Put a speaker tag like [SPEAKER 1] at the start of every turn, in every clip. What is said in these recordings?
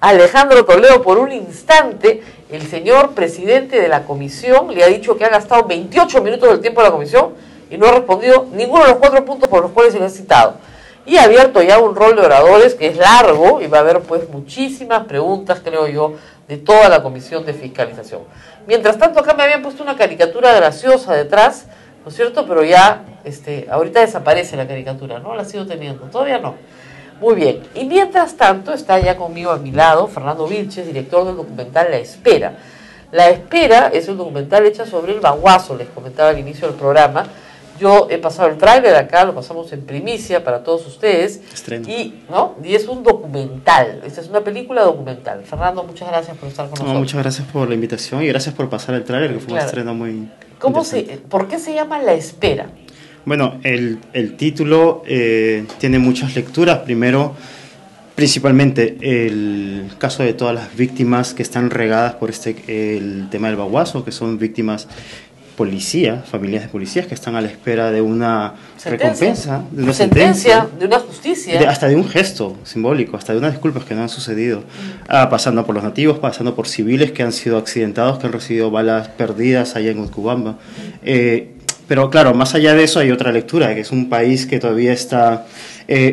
[SPEAKER 1] Alejandro Toledo, por un instante, el señor presidente de la comisión le ha dicho que ha gastado 28 minutos del tiempo de la comisión y no ha respondido ninguno de los 4 puntos por los cuales se le ha citado. Y ha abierto ya un rol de oradores que es largo y va a haber pues muchísimas preguntas, creo yo, de toda la comisión de fiscalización. Mientras tanto, acá me habían puesto una caricatura graciosa detrás, ¿no es cierto? Pero ya, ahorita desaparece la caricatura, ¿no? La sigo teniendo, todavía no. Muy bien. Y mientras tanto, está ya conmigo a mi lado Fernando Vilches, director del documental La Espera. La Espera es un documental hecho sobre el Baguazo, les comentaba al inicio del programa. Yo he pasado el tráiler acá, lo pasamos en primicia para todos ustedes.
[SPEAKER 2] Estreno.
[SPEAKER 1] Y es un documental, esta es una película documental. Fernando, muchas gracias por estar con nosotros.
[SPEAKER 2] Muchas gracias por la invitación y gracias por pasar el tráiler, que fue un estreno muy
[SPEAKER 1] ¿Por qué se llama La Espera?
[SPEAKER 2] Bueno, el título tiene muchas lecturas. Primero, principalmente el caso de todas las víctimas que están regadas por el tema del Baguazo, que son víctimas familias de policías que están a la espera de una recompensa, de una sentencia,
[SPEAKER 1] de una justicia,
[SPEAKER 2] hasta de un gesto simbólico, hasta de unas disculpas que no han sucedido, pasando por los nativos, pasando por civiles que han sido accidentados, que han recibido balas perdidas allá en Utcubamba. Pero claro, más allá de eso hay otra lectura, que es un país que todavía está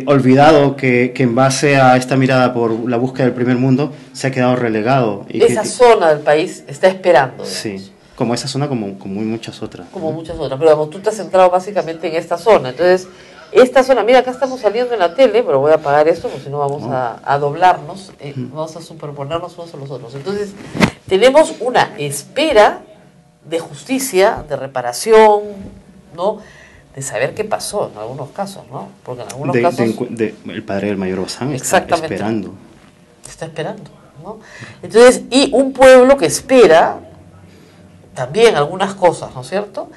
[SPEAKER 2] olvidado, que en base a esta mirada por la búsqueda del primer mundo se ha quedado relegado. Y
[SPEAKER 1] esa zona del país está esperando.
[SPEAKER 2] Sí, como esa zona, como muchas otras.
[SPEAKER 1] Como muchas otras, pero vamos, tú te has centrado básicamente en esta zona. Entonces, esta zona, mira, acá estamos saliendo en la tele, pero voy a apagar esto porque si no vamos a doblarnos, vamos a superponernos unos a los otros. Entonces, tenemos una espera de justicia, de reparación, ¿no? De saber qué pasó en algunos casos, ¿no? Porque en algunos casos...
[SPEAKER 2] el padre del mayor Bazán está esperando.
[SPEAKER 1] Está esperando, ¿no? Entonces, y un pueblo que espera también algunas cosas, ¿no es cierto?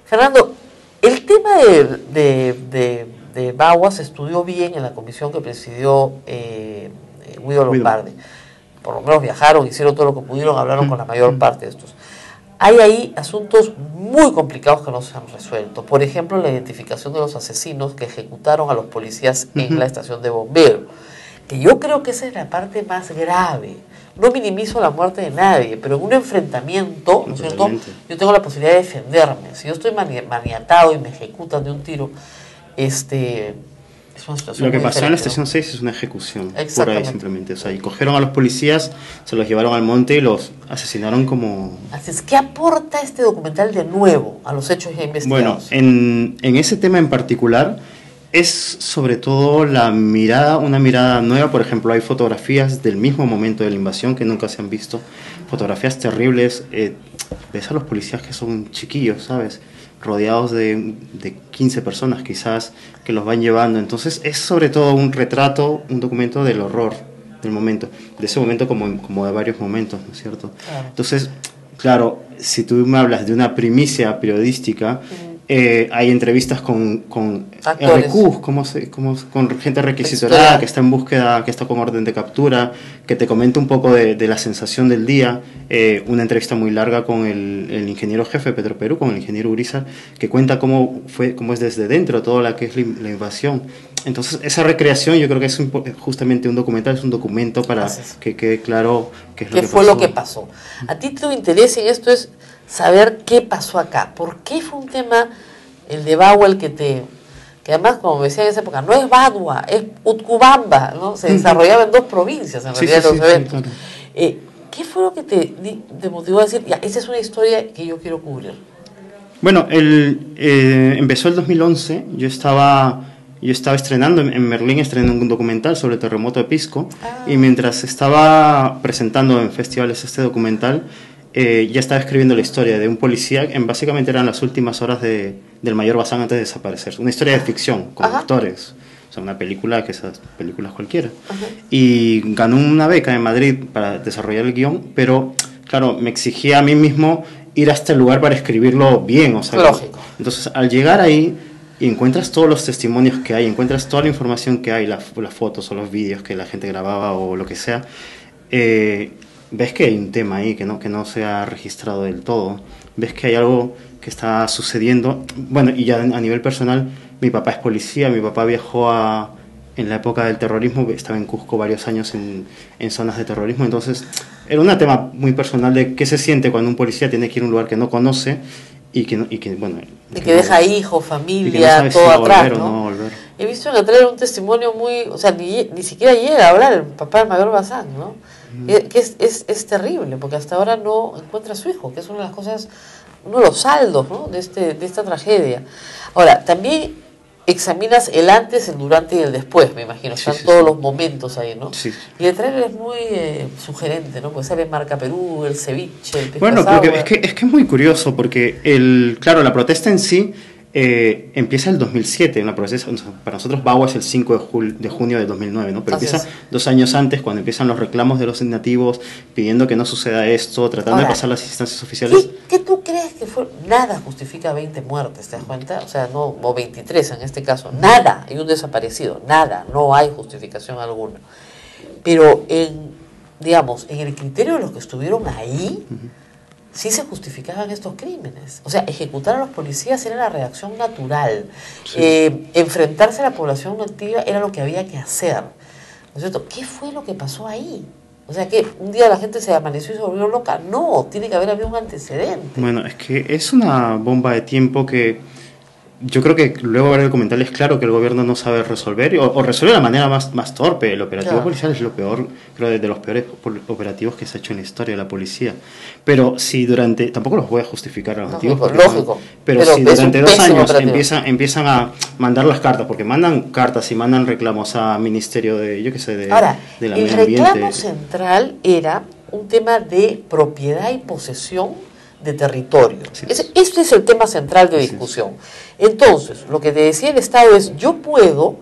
[SPEAKER 1] Fernando, el tema de Bagua se estudió bien en la comisión que presidió Guido Lombardi. Por lo menos viajaron, hicieron todo lo que pudieron, hablaron con la mayor parte de estos. Hay ahí asuntos muy complicados que no se han resuelto. Por ejemplo, la identificación de los asesinos que ejecutaron a los policías en la estación de bomberos. Que yo creo que esa es la parte más grave. No minimizo la muerte de nadie, pero en un enfrentamiento, ¿no es cierto? Yo tengo la posibilidad de defenderme. Si yo estoy maniatado y me ejecutan de un tiro, es una situación
[SPEAKER 2] Lo que pasó en la
[SPEAKER 1] estación
[SPEAKER 2] 6 es una ejecución pura y simplemente. O sea, y cogieron a los policías, se los llevaron al monte y los asesinaron como...
[SPEAKER 1] Así es, ¿qué aporta este documental de nuevo a los hechos ya investigados?
[SPEAKER 2] Bueno, en ese tema en particular es sobre todo una mirada nueva. Por ejemplo, hay fotografías del mismo momento de la invasión que nunca se han visto, fotografías terribles. Ves a los policías que son chiquillos, ¿sabes? Rodeados de 15 personas quizás, que los van llevando. Entonces es sobre todo un retrato, un documento del horror del momento, de ese momento como de varios momentos, ¿no es cierto? Claro. Entonces, claro, si tú me hablas de una primicia periodística, hay entrevistas con RQs, con gente requisitorada que está en búsqueda, que está con orden de captura, que te comenta un poco de la sensación del día. Una entrevista muy larga con el ingeniero jefe de Petroperú, con el ingeniero Urizar, que cuenta cómo es desde dentro toda la que es la invasión. Entonces, esa recreación yo creo que es justamente un documental, es un documento para que quede claro qué es lo que pasó.
[SPEAKER 1] ¿Qué fue lo que pasó? A ti tu interés en esto es saber qué pasó acá. ¿Por qué fue un tema, el de Bagua, que además, como me decía en esa época, no es Badua, es Utcubamba, ¿no? Se desarrollaba en 2 provincias, en realidad, los eventos. Claro. ¿Qué fue lo que te motivó a decir, ya, esa es una historia que yo quiero cubrir?
[SPEAKER 2] Bueno, empezó el 2011, yo estaba estrenando en Berlín, estrenando un documental sobre el terremoto de Pisco, y mientras estaba presentando en festivales este documental, ya estaba escribiendo la historia de un policía, básicamente eran las últimas horas del mayor Bazán antes de desaparecer. Una historia de ficción, con actores, o sea, una película que esas películas cualquiera. Y ganó una beca en Madrid para desarrollar el guión, pero claro, me exigía a mí mismo ir hasta el lugar para escribirlo bien. O sea,
[SPEAKER 1] lógico.
[SPEAKER 2] Entonces, al llegar ahí, y encuentras todos los testimonios que hay, encuentras toda la información que hay, las fotos o los vídeos que la gente grababa o lo que sea, ves que hay un tema ahí que no se ha registrado del todo, ves que hay algo que está sucediendo. Bueno, y ya a nivel personal, mi papá es policía, mi papá viajó en la época del terrorismo, estaba en Cusco varios años en zonas de terrorismo, entonces era un tema muy personal de qué se siente cuando un policía tiene que ir a un lugar que no conoce y que bueno...
[SPEAKER 1] Y que deja hijos, familia,
[SPEAKER 2] y que no sabe
[SPEAKER 1] todo
[SPEAKER 2] si va a
[SPEAKER 1] atrás,
[SPEAKER 2] volver
[SPEAKER 1] ¿no?
[SPEAKER 2] o no volver.
[SPEAKER 1] He visto en el trailer un testimonio muy, o sea, ni siquiera llega a hablar el papá del mayor Bazán, ¿no? Que es terrible, porque hasta ahora no encuentra a su hijo, que es una de las cosas, uno de los saldos, ¿no? de esta tragedia. Ahora, también examinas el antes, el durante y el después, me imagino, están todos los momentos ahí, ¿no? Sí. Y el trailer es muy sugerente, ¿no? Porque sale Marca Perú, el ceviche, el
[SPEAKER 2] bueno, porque es que es muy curioso, porque claro, la protesta en sí empieza el 2007, una protesta, para nosotros Bagua es el 5 de junio de 2009, ¿no? Pero empieza 2 años antes, cuando empiezan los reclamos de los nativos, pidiendo que no suceda esto, tratando de pasar las instancias oficiales.
[SPEAKER 1] ¿Qué tú crees que fue? Nada justifica 20 muertes, ¿te das cuenta? O sea, no, o 23 en este caso, nada, hay un desaparecido, nada, no hay justificación alguna. Pero digamos, en el criterio de los que estuvieron ahí, sí se justificaban estos crímenes. O sea, ejecutar a los policías era la reacción natural. Sí. Enfrentarse a la población nativa era lo que había que hacer. ¿No es cierto? ¿Qué fue lo que pasó ahí? O sea, que un día la gente se amaneció y se volvió loca. No, tiene que haber habido un antecedente.
[SPEAKER 2] Bueno, es que es una bomba de tiempo que yo creo que luego de ver el comentario es claro que el gobierno no sabe resolver o resuelve de la manera más torpe. El operativo policial es lo peor, creo, de los peores operativos que se ha hecho en la historia de la policía. Pero si tampoco los voy a justificar a los nativos.
[SPEAKER 1] Lógico.
[SPEAKER 2] Pero si durante 2 años empiezan a mandar las cartas, porque mandan cartas y mandan reclamos a Ministerio de, yo qué sé, de la Medio Ambiente.
[SPEAKER 1] El reclamo central era un tema de propiedad y posesión de territorio. Este es el tema central de discusión. Entonces, lo que te decía el Estado es, yo puedo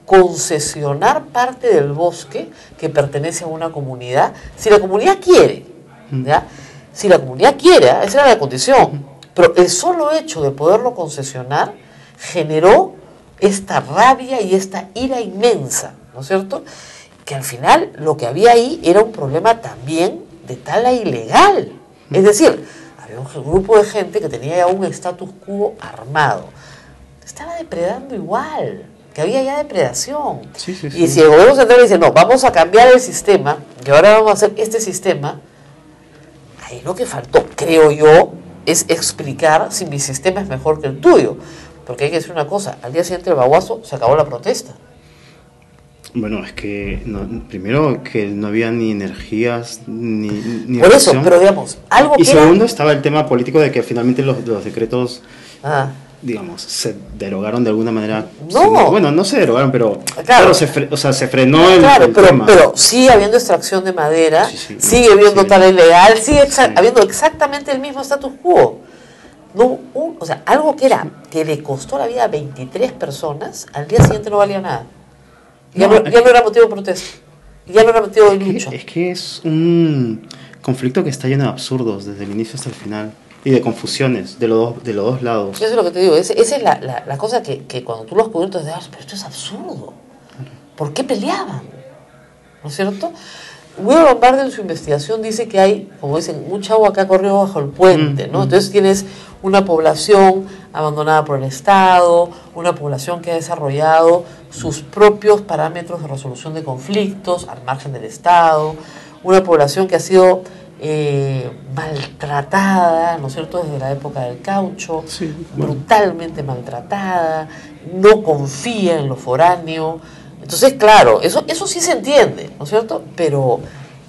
[SPEAKER 1] concesionar parte del bosque que pertenece a una comunidad, si la comunidad quiere, ¿ya? Si la comunidad quiere, esa era la condición, pero el solo hecho de poderlo concesionar generó esta rabia y esta ira inmensa, ¿no es cierto? Que al final lo que había ahí era un problema también de tala ilegal, es decir, había un grupo de gente que tenía ya un status quo armado. Estaba depredando igual, que había ya depredación. Y si el gobierno central dice, no, vamos a cambiar el sistema, y ahora vamos a hacer este sistema, ahí lo que faltó, creo yo, es explicar si mi sistema es mejor que el tuyo. Porque hay que decir una cosa, al día siguiente del baguazo se acabó la protesta.
[SPEAKER 2] Bueno, es que primero que no había ni energías ni
[SPEAKER 1] por eso, pero digamos, algo
[SPEAKER 2] y segundo estaba el tema político de que finalmente los decretos, digamos, se derogaron de alguna manera.
[SPEAKER 1] No.
[SPEAKER 2] Bueno, no se derogaron, pero claro, se frenó el tema.
[SPEAKER 1] Pero sigue habiendo extracción de madera, sigue habiendo tala ilegal, sigue habiendo exactamente el mismo status quo. No, o sea, algo que le costó la vida a 23 personas, al día siguiente no valía nada. Ya no era motivo de protesta, ya no era motivo de lucha.
[SPEAKER 2] Es que es un conflicto que está lleno de absurdos desde el inicio hasta el final y de confusiones de los dos lados.
[SPEAKER 1] Eso es lo que te digo, esa es la cosa que cuando tú los cuentas te das, pero esto es absurdo. ¿Por qué peleaban? ¿No es cierto? Guido Lombardi en su investigación dice que hay, como dicen, mucha agua que ha corrido bajo el puente, ¿no? Entonces tienes una población abandonada por el Estado, una población que ha desarrollado sus propios parámetros de resolución de conflictos al margen del Estado, una población que ha sido maltratada, ¿no es cierto?, desde la época del caucho, brutalmente maltratada, no confía en lo foráneo. Entonces, claro, eso sí se entiende, ¿no es cierto? Pero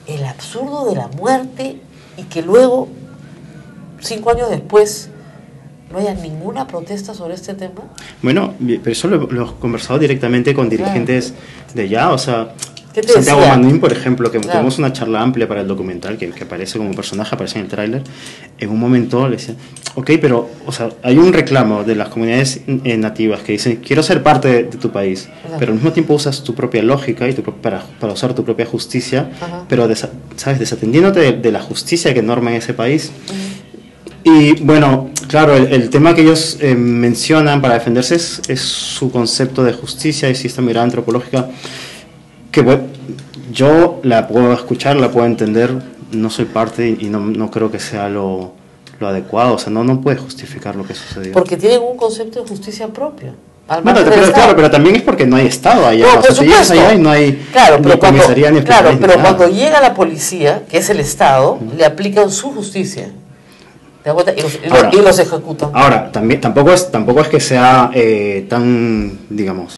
[SPEAKER 1] el absurdo de la muerte y que luego, 5 años después, no haya ninguna protesta sobre este tema.
[SPEAKER 2] Bueno, pero eso lo he conversado directamente con dirigentes de allá, o sea,
[SPEAKER 1] ¿qué te
[SPEAKER 2] Santiago
[SPEAKER 1] decía?
[SPEAKER 2] Manuín, por ejemplo, que tuvimos una charla amplia para el documental, que aparece como personaje, aparece en el tráiler. En un momento le decía, ok, pero o sea, hay un reclamo de las comunidades nativas que dicen, quiero ser parte de tu país, pero al mismo tiempo usas tu propia lógica y para usar tu propia justicia, pero ¿sabes? Desatendiéndote de la justicia que norma en ese país. Y bueno, claro, el tema que ellos mencionan para defenderse es su concepto de justicia y si esta mirada antropológica que yo la puedo escuchar, la puedo entender, no soy parte y no creo que sea lo adecuado, o sea, no puede justificar lo que sucedió.
[SPEAKER 1] Porque tienen un concepto de justicia propio. al
[SPEAKER 2] Bueno,
[SPEAKER 1] margen del
[SPEAKER 2] pero,
[SPEAKER 1] Estado.
[SPEAKER 2] claro, pero también es porque no hay Estado allá.
[SPEAKER 1] No,
[SPEAKER 2] O sea,
[SPEAKER 1] por
[SPEAKER 2] tú llegas
[SPEAKER 1] supuesto.
[SPEAKER 2] allá y no hay
[SPEAKER 1] Claro,
[SPEAKER 2] ni
[SPEAKER 1] pero cuando,
[SPEAKER 2] comisaría ni
[SPEAKER 1] claro,
[SPEAKER 2] hospitales ni
[SPEAKER 1] pero
[SPEAKER 2] nada.
[SPEAKER 1] cuando llega la policía, que es el Estado, le aplican su justicia. ¿Te das cuenta?
[SPEAKER 2] Ahora,
[SPEAKER 1] Y los ejecutan.
[SPEAKER 2] Ahora, también, tampoco es que sea tan, digamos,